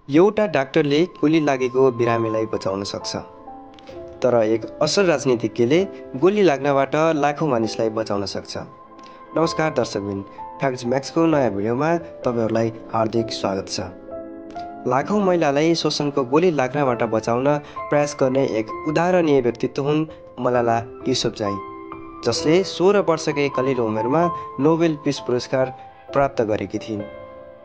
एउटा डाक्टरले गोली लागेको बिरामीलाई बचाउन सक्छ, तर एक असल राजनीतिज्ञले गोली लाग्नबाट लाखौँ मानिसलाई बचाउन सक्छ। नमस्कार दर्शकबिन, फ्याक्ट्स म्याक्सको नयाँ भिडियोमा तपाईहरुलाई हार्दिक स्वागत छ। लाखौँ महिलालाई शोषणको गोली लाग्नबाट बचाउन प्रयास गर्ने एक उदाहरणीय व्यक्तित्व हुन् मलाला युसुफजाई, जसले 16 वर्षकै कलिलो उमेरमा नोबेल पिस पुरस्कार प्राप्त गरेकी थिइन्।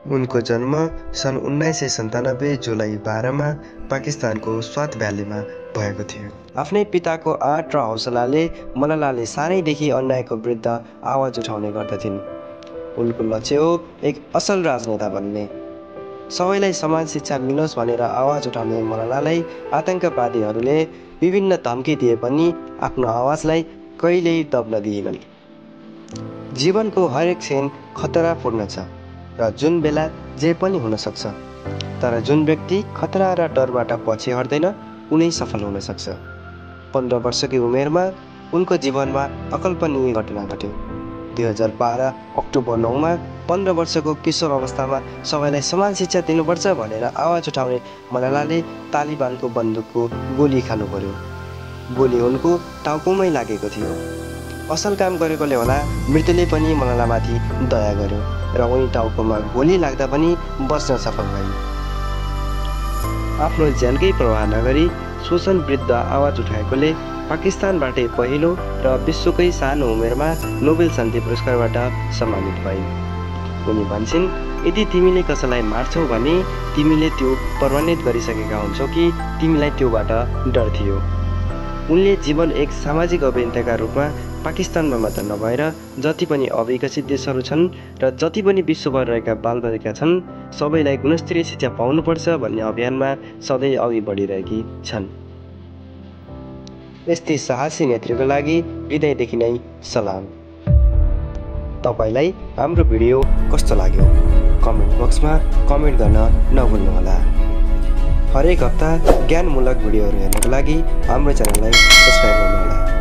उनको जन्म सन् 1997 जुलाई 12 मा पाकिस्तानको स्वात भ्यालीमा भएको थियो। आफ्नै पिताको आँट र हौसलाले मलालाले सानैदेखि अन्यायको विरुद्ध आवाज उठाउने गर्दथिन्। उनको लक्ष्य हो एक असल राजनेता बन्ने। सबैलाई समान शिक्षा मिलोस् भनेर आवाज उठाउने मलालालाई आतंकवादीहरूले विभिन्न धम्की दिए पनि आफ्नो आवाजलाई कहिल्यै दब्न दिएनन्। जीवनको हरेक क्षण खतरापूर्ण छ र जुन बेला जे पनि हुन सक्छ, तर जुन व्यक्ति खतरा र डरबाट पछि हट्दैन उनै सफल हुन सक्छ। 15 वर्षकै उमेरमा उनको जीवनमा अकल्पनीय घटना घट्यो। 2012 अक्टोबर 9 मा 15 वर्षको किशोर अवस्थामा सबैलाई समान शिक्षा दिनुपर्छ भनेर आवाज उठाउने मलालाले तालिबानको बन्दुकको गोली खानु पर्यो। गोली उनको टाउकोमै लागेको थियो। असल काम गरेकोले होला मृत्युले पनि मलालामाथि दया गर्यो र उनी टाउकोमा गोली लाग्दा पनि बच्न सफल भइन्। आफ्नो ज्यानकै प्रवाह नगरी शोषण विरुद्ध आवाज उठाएकोले पाकिस्तानबाटै पहिलो र विश्वकै सानो उमेरमा नोबेल शान्ति पुरस्कारबाट सम्मानित भइन्। उनी भन्छन्, यदि तिमीले कसैलाई मार्छौ भने तिमीले त्यो प्रमाणित गरिसकेका हुन्छौ कि तिमीलाई त्योबाट डर थियो। उनले जीवन एक सामाजिक अभियन्ताका रूपमा पाकिस्तानमा मात्र नभएर जति पनि अविकसित देशहरू छन् र जति पनि विश्वभर रहेका बालबालिका छन् सबैलाई गुणस्तरीय शिक्षा पाउनुपर्छ भन्ने अभियानमा सधैँ अघि बढिरहेकी छन्। यस्तै साहसी नेत्रीको लागि हृदयदेखि नै सलाम। तपाईलाई हाम्रो भिडियो कस्तो लाग्यो कमेन्ट बक्समा कमेन्ट गर्न नभुल्नुहोला। हरेक हप्ता ज्ञानमूलक भिडियोहरू हेर्नको लागि हाम्रो च्यानललाई सब्स्क्राइब गर्नुहोला।